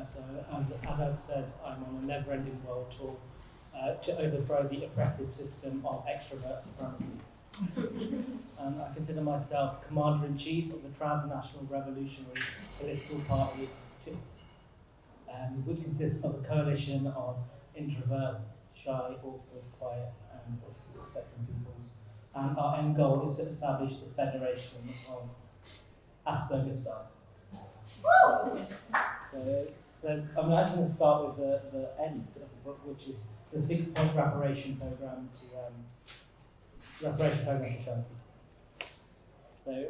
As I've said, I'm on a never-ending world tour to overthrow the oppressive system of extrovert supremacy. And I consider myself Commander-in-Chief of the Transnational Revolutionary Political Party, which consists of a coalition of introvert, shy, awkward, quiet, and autistic spectrum peoples. And our end goal is to establish the Federation of Aspergerstan. So I'm actually going to start with the end of the book, which is the 6-point reparation program to show. So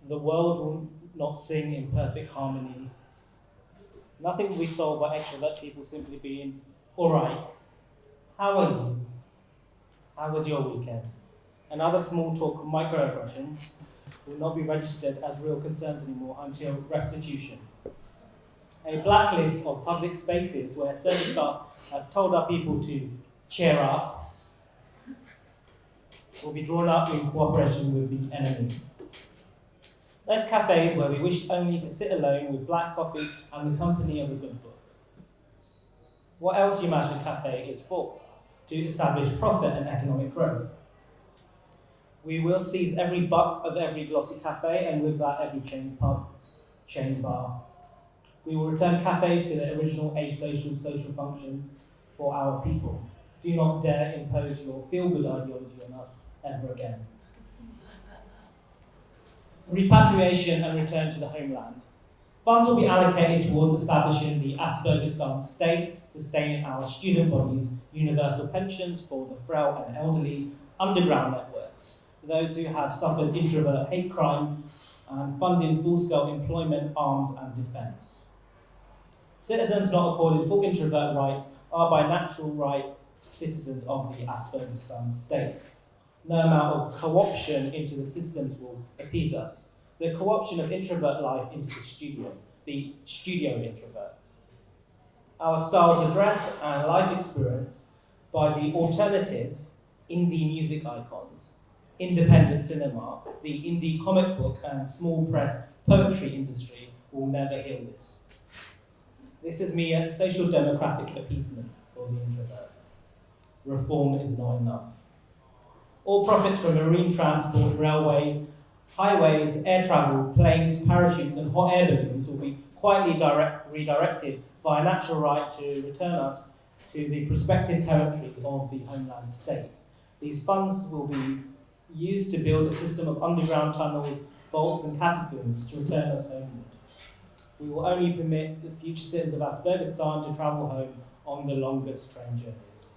the world will not sing in perfect harmony. Nothing will be solved by extrovert people simply being, all right, how are you? How was your weekend? And other small talk microaggressions will not be registered as real concerns anymore until restitution. A blacklist of public spaces where service staff have told our people to cheer up will be drawn up in cooperation with the enemy. Those cafes where we wish only to sit alone with black coffee and the company of a good book. What else do you imagine a cafe is for? To establish profit and economic growth. We will seize every buck of every glossy cafe, and with that every chain pub, chain bar. We will return cafes to their original asocial social function for our people. Do not dare impose your feel-good ideology on us ever again. Repatriation and return to the homeland. Funds will be allocated towards establishing the Aspergerstan state, sustaining our student bodies, universal pensions for the frail and elderly, underground networks, those who have suffered introvert hate crime, and funding full-scale employment, arms, and defence. Citizens not accorded full introvert rights are by natural right citizens of the Aspergerstan state. No amount of co-option into the systems will appease us. The co-option of introvert life into the studio introvert. Our styles of dress and life experience by the alternative indie music icons, independent cinema, the indie comic book and small press poetry industry will never heal this. This is mere social democratic appeasement for the introvert. Reform is not enough. All profits from marine transport, railways, highways, air travel, planes, parachutes, and hot air balloons will be quietly redirected via natural right to return us to the prospective territory of the homeland state. These funds will be used to build a system of underground tunnels, vaults, and catacombs to return us homeward. We will only permit the future citizens of Aspergerstan to travel home on the longest train journeys.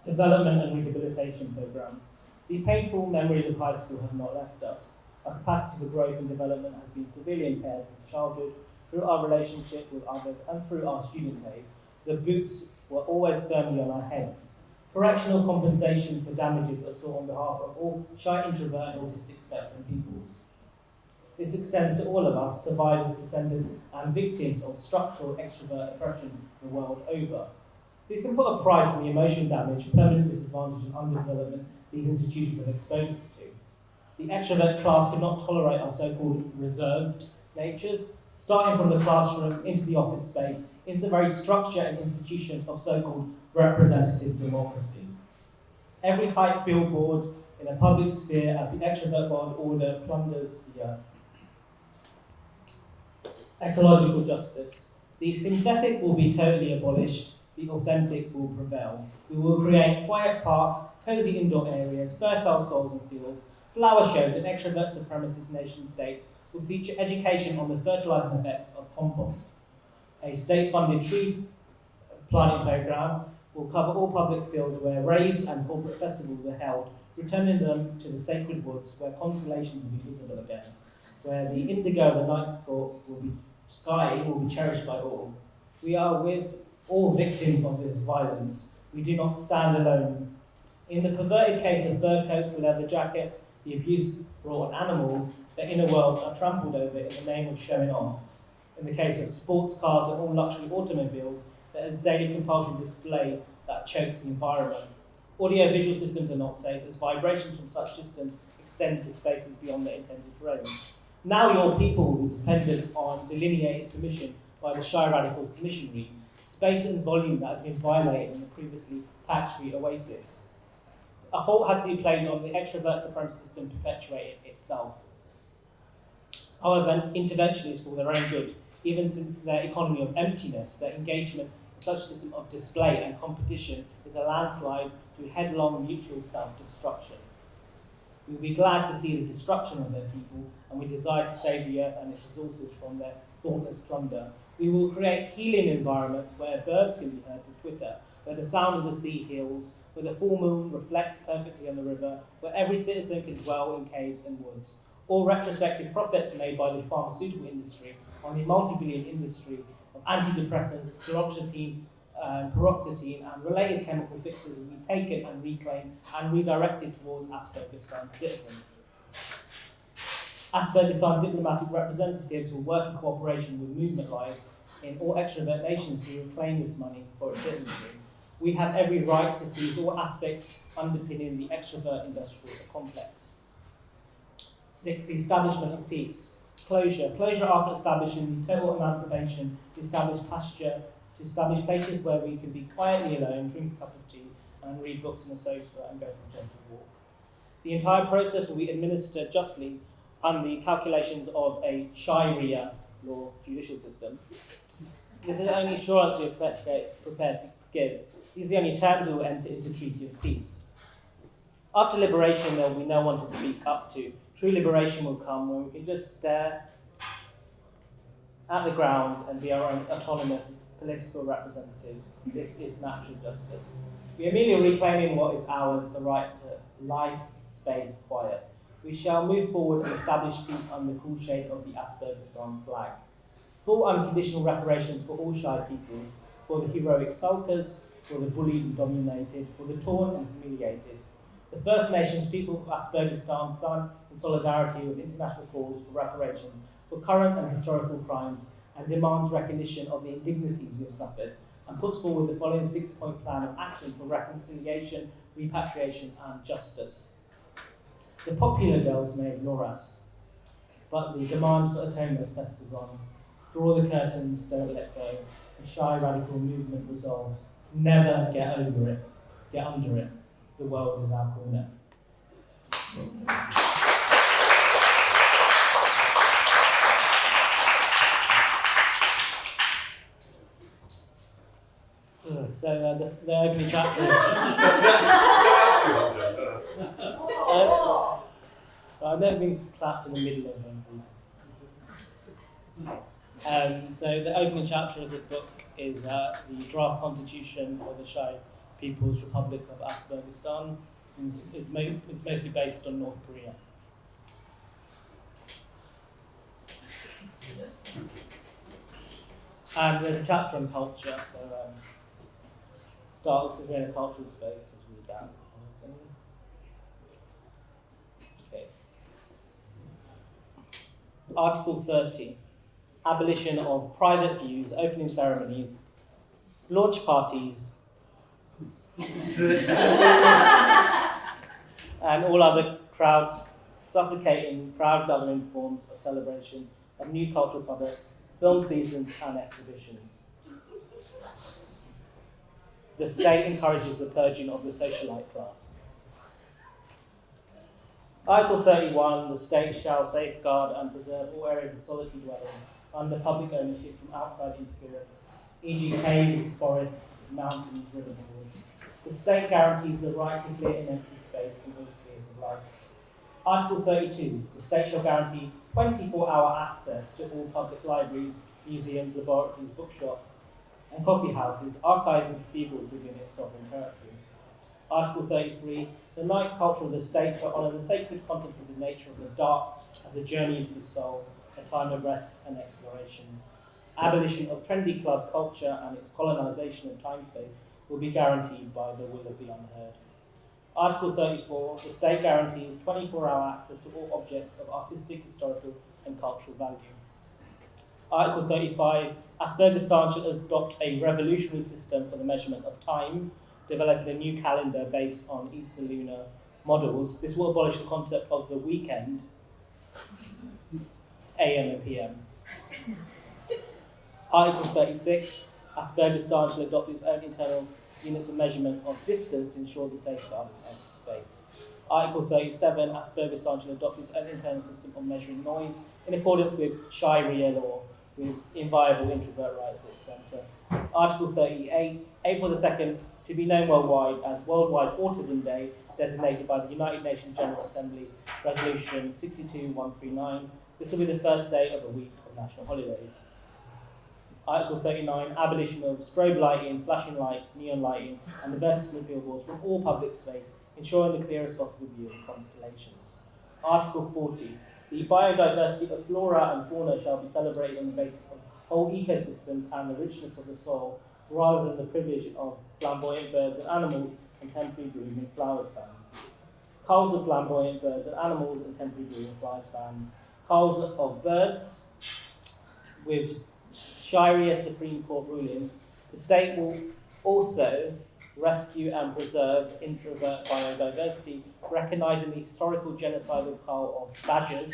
Development and rehabilitation program. The painful memories of high school have not left us. Our capacity for growth and development has been severely impaired since childhood, through our relationship with others and through our student days. The boots were always firmly on our heads. Correctional compensation for damages are sought on behalf of all shy, introvert, and autistic spectrum peoples. This extends to all of us, survivors, descendants, and victims of structural extrovert oppression the world over. We can put a price on the emotional damage, permanent disadvantage, and underdevelopment these institutions have exposed us to. The extrovert class could not tolerate our so-called reserved natures, starting from the classroom into the office space, into the very structure and institution of so-called representative democracy. Every hype billboard in a public sphere as the extrovert world order plunders the earth. Ecological justice. The synthetic will be totally abolished, the authentic will prevail. We will create quiet parks, cosy indoor areas, fertile soils and fields, flower shows and extrovert supremacist nation states will feature education on the fertilizing effect of compost. A state-funded tree planting program will cover all public fields where raves and corporate festivals are held, returning them to the sacred woods where constellations will be visible again, where the indigo of the night sky will be cherished by all. We are with all victims of this violence. We do not stand alone. In the perverted case of fur coats, leather jackets, the abuse brought on animals, their inner worlds are trampled over in the name of showing off. In the case of sports cars and all luxury automobiles, there is daily compulsory display that chokes the environment. Audio-visual systems are not safe as vibrations from such systems extend to spaces beyond their intended range. Now your people will be dependent on delineated permission by the Shy Radicals Commissionary, space and volume that has been violated in the previously tax-free oasis. A halt has to be played on the extrovert supremacy system perpetuating itself. However, intervention is for their own good, even since their economy of emptiness, their engagement in such a system of display and competition is a landslide to headlong mutual self-destruction. We will be glad to see the destruction of their people, and we desire to save the earth and its resources from their thoughtless plunder. We will create healing environments where birds can be heard to twitter, where the sound of the sea heals, where the full moon reflects perfectly on the river, where every citizen can dwell in caves and woods. All retrospective profits made by the pharmaceutical industry on the multi-billion industry of antidepressant, fluoxetine, paroxetine, and related chemical fixes will be taken and reclaimed and redirected towards Aspergistan citizens. Aspergistan diplomatic representatives will work in cooperation with movement lives in all extrovert nations to reclaim this money for its citizenry. We have every right to seize all aspects underpinning the extrovert industrial complex. 6. The establishment of peace. Closure. Closure after establishing the total emancipation to establish pasture, to establish places where we can be quietly alone, drink a cup of tea, and read books on a sofa and go for a gentle walk. The entire process will be administered justly on the calculations of a Sharia law judicial system. This is the only assurance we are prepared to give. These are the only terms we will enter into treaty of peace. After liberation, there will be no one to speak up to. True liberation will come when we can just stare at the ground and be our own autonomous political representatives. This is natural justice. We are merely reclaiming what is ours, the right to life, space, quiet. We shall move forward and establish peace under the cool shade of the Aspergistan flag. Full unconditional reparations for all shy peoples, for the heroic sulkers, for the bullied and dominated, for the torn and humiliated. The First Nations people of Aspergistan stand in solidarity with international calls for reparations for current and historical crimes and demands recognition of the indignities we have suffered, and puts forward the following 6-point plan of action for reconciliation, repatriation and justice. The popular girls may ignore us, but the demand for atonement festers on. Draw the curtains, don't let go. The shy radical movement resolves. Never get over it. Get under it. The world is our corner. So the opening chapter. So I've never been clapped in the middle of anything. So the opening chapter of the book is the draft constitution for the Shy People's Republic of Aspergistan. It's mostly based on North Korea. And there's a chapter on culture, so start looks like we're in a cultural space as we read that. Okay. Article 30. Abolition of private views, opening ceremonies, launch parties, and all other suffocating, crowd-gathering forms of celebration of new cultural products, film seasons, and exhibitions. The state encourages the purging of the socialite class. Article 31, the state shall safeguard and preserve all areas of solitary dwelling under public ownership from outside interference, e.g. caves, forests, mountains, rivers and woods. The state guarantees the right to clear and empty space in all spheres of life. Article 32, the state shall guarantee 24-hour access to all public libraries, museums, laboratories, bookshops, and coffee houses, archives and cathedrals within its sovereign territory. Article 33, the night culture of the state shall honour the sacred contemplative nature of the dark as a journey into the soul, a time of rest and exploration. Abolition of trendy club culture and its colonisation of time-space will be guaranteed by the will of the unheard. Article 34, the state guarantees 24-hour access to all objects of artistic, historical and cultural value. Article 35, Aspergistan should adopt a revolutionary system for the measurement of time, developing a new calendar based on Eastern lunar models. This will abolish the concept of the weekend AM and PM. Article 36, Asperger's style shall adopt its own internal units of measurement of distance to ensure the safeguarding of space. Article 37, Asperger's style shall adopt its own internal system of measuring noise in accordance with Sharia law, with inviolable introvert rights, etc. Article 38, April the 2nd, to be known worldwide as Worldwide Autism Day, designated by the United Nations General Assembly, Resolution 62139. This will be the first day of a week of national holidays. Article 39, abolition of strobe lighting, flashing lights, neon lighting, and advertisement billboards from all public space, ensuring the clearest possible view of constellations. Article 40, the biodiversity of flora and fauna shall be celebrated on the basis of whole ecosystems and the richness of the soil, rather than the privilege of flamboyant birds and animals and temporary blooming flowers bans. Culls of flamboyant birds and animals and temporary blooming flowers bans. Culls of birds with Sharia Supreme Court rulings. The state will also rescue and preserve introvert biodiversity, recognising the historical genocidal cull of badgers,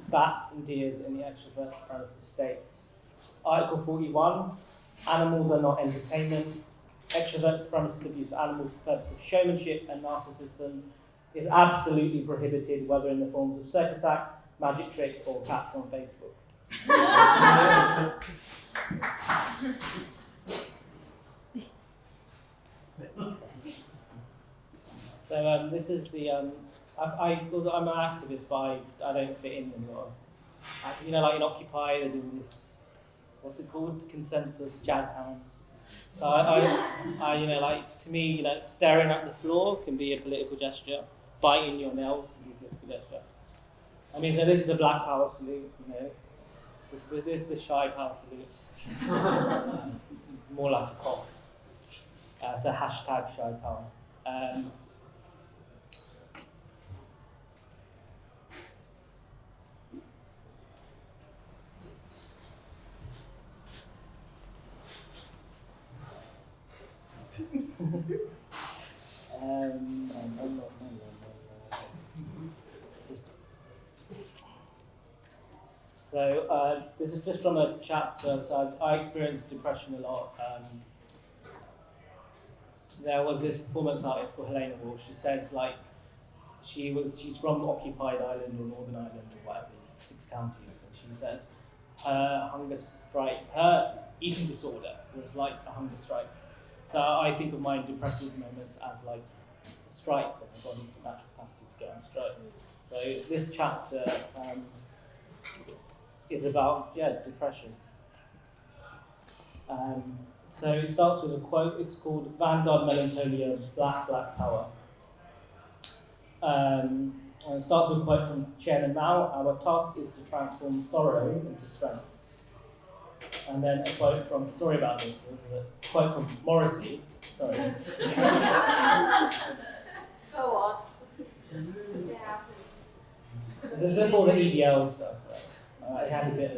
bats and deers in the extrovert supremacist states. Article 41, animals are not entertainment. Extrovert supremacist abuse of animals for the purpose of showmanship and narcissism is absolutely prohibited, whether in the forms of circus acts, magic tricks, or cats on Facebook. So this is the I'm an activist, but I don't fit in a lot of, like in Occupy they do this, what's it called, consensus jazz hands. So I to me, staring at the floor can be a political gesture. Biting your nails can be a political gesture. I mean, so this is the Black Power salute, This is the shy power salute. More like a cough. So hashtag shy power. So this is just from a chapter. So I experienced depression a lot. There was this performance artist called Helena Walsh. She says she's from occupied Ireland or Northern Ireland or whatever, 6 counties, and she says her hunger strike, her eating disorder was like a hunger strike. So I think of my depressive moments as like a strike, or my body's natural capacity to get on strike. So this chapter is about depression. So it starts with a quote. It's called Vanguard Melancholia, Black Power. And it starts with a quote from Chairman Mao: "Our task is to transform sorrow into strength." And then a quote from, sorry about this, there's a quote from Morrissey, sorry. Go on. This is all the EDL stuff, right? It had a bit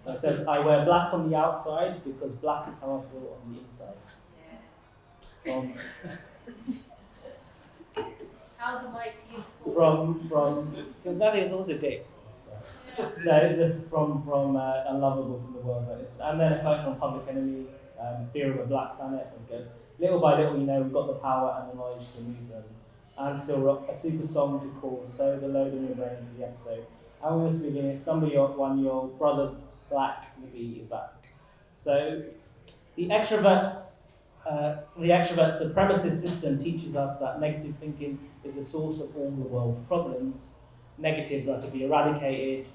of, it says, "I wear black on the outside because black is how I feel on the inside." How the mighty you From because nothing is always a dick. So this is from Unlovable from the World, and then a quote from Public Enemy, Fear of a Black Planet. It goes, "Little by little, we've got the power and the knowledge to move them, and still rock a super song to call. So the load in your brain for the episode. And we must begin. It's number one. Your brother Black Libby is back." So the extrovert supremacist system teaches us that negative thinking is the source of all the world's problems. Negatives are to be eradicated.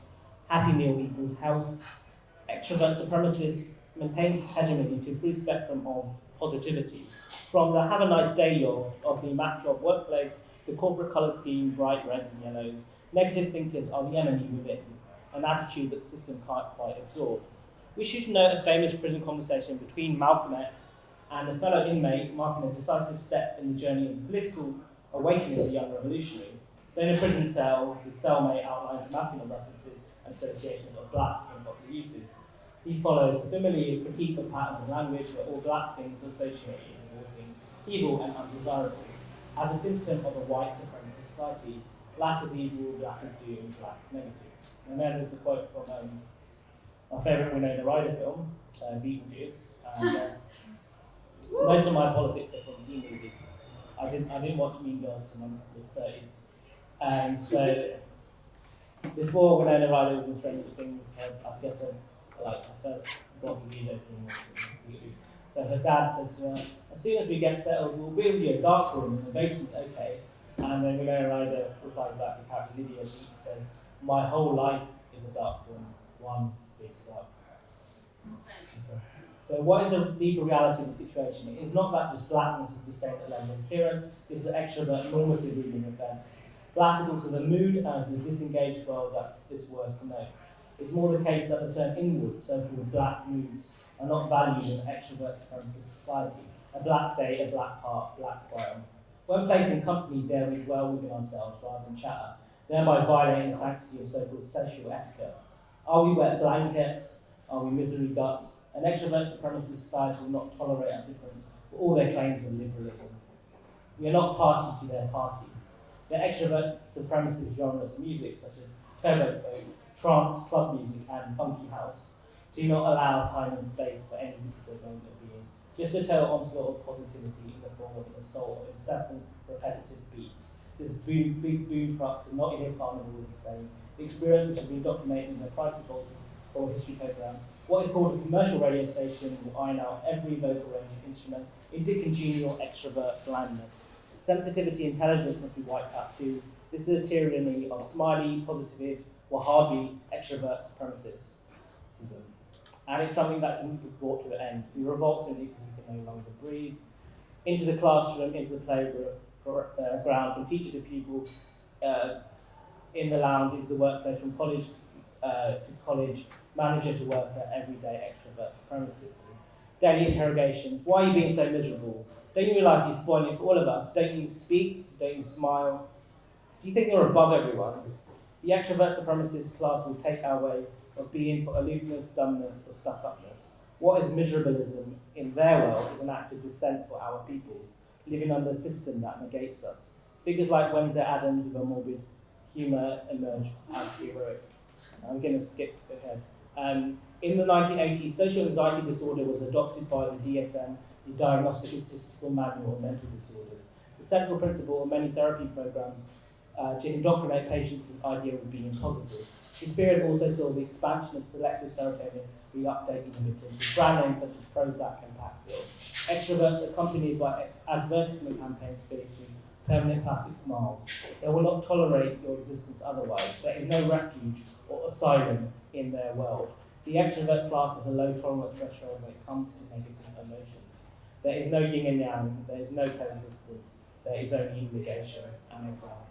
Happy meal equals health. Extrovert supremacist maintains its hegemony to a free spectrum of positivity. From the have a nice day of the Mac job workplace, the corporate colour scheme, bright reds and yellows, negative thinkers are the enemy within, an attitude that the system can't quite absorb. We should note a famous prison conversation between Malcolm X and a fellow inmate, marking a decisive step in the journey of the political awakening of the young revolutionary. So in a prison cell, his cellmate outlines a mapping of references and associations of black in popular uses. He follows a familiar critique of patterns of language where all black things are associated with all things evil and undesirable. As a symptom of a white supremacist society, black is evil, black is doom, black is negative. And then there's a quote from my favourite Winona Ryder film, Beetlejuice. And most of my politics are from teen movies. I didn't watch Mean Girls till my mid-30s. And so before Winona Ryder was in Stranger Things, I guess I first got the video film. So her dad says to her, as soon as we get settled, we'll build you a dark room in the basement, okay? And then Winona Ryder replies back to character Lydia, and she says, my whole life is a dark room, one big dark room. So what is the deeper reality of the situation? It is not that just blackness is distinct at level of appearance, this is an extrovert normative reading offence. Black is also the mood and the disengaged world that this word connotes. It's more the case that the term inward, so-called black moods, are not valued in an extrovert supremacist society. A black day, a black heart, black brown. When placed in company, dare we dwell within ourselves rather than chatter, thereby violating the sanctity of so-called social etiquette. Are we wet blankets? Are we misery guts? An extrovert supremacist society will not tolerate our difference for all their claims of liberalism. We are not party to their party. The extrovert supremacist genres of music, such as turbo folk, trance, club music, and funky house, do not allow time and space for any disciplined moment of being. Just a total onslaught of positivity in the form of an assault of incessant, repetitive beats. This big boom trucks and Notting Hill Carnival are the same. The experience which has been documented in the Price of Voices or History Programme. What is called a commercial radio station will iron out every vocal range of instrument into congenial extrovert blandness. Sensitivity and intelligence must be wiped out too. This is a tyranny of smiley, positive, Wahhabi, extrovert supremacists. And it's something that can be brought to an end. We revolt simply because we can no longer breathe. Into the classroom, into the playground, from teacher to pupil, in the lounge, into the workplace, from college to college, manager to worker, everyday extrovert supremacism. Daily interrogations. Why are you being so miserable? Don't you realise you're spoiling it for all of us? Don't you speak? Don't you smile? Do you think you're above everyone? The extrovert supremacist class will take our way of being for aloofness, dumbness, or stuck-upness. What is miserabilism in their world is an act of dissent for our peoples, living under a system that negates us. Figures like Wednesday Addams with a morbid humour emerge as heroic. I'm going to skip ahead. In the 1980s, social anxiety disorder was adopted by the DSM, the Diagnostic and Statistical Manual of Mental Disorders. The central principle of many therapy programs to indoctrinate patients with the idea of being positive. This period also saw the expansion of selective serotonin reuptake inhibitors with brand names such as Prozac and Paxil. Extroverts accompanied by advertisement campaigns featuring permanent plastic smiles. They will not tolerate your existence otherwise. There is no refuge or asylum in their world. The extrovert class has a low tolerance threshold when it comes to negative emotions. There is no yin and yang, there is no coexistence, there is only negation and exile.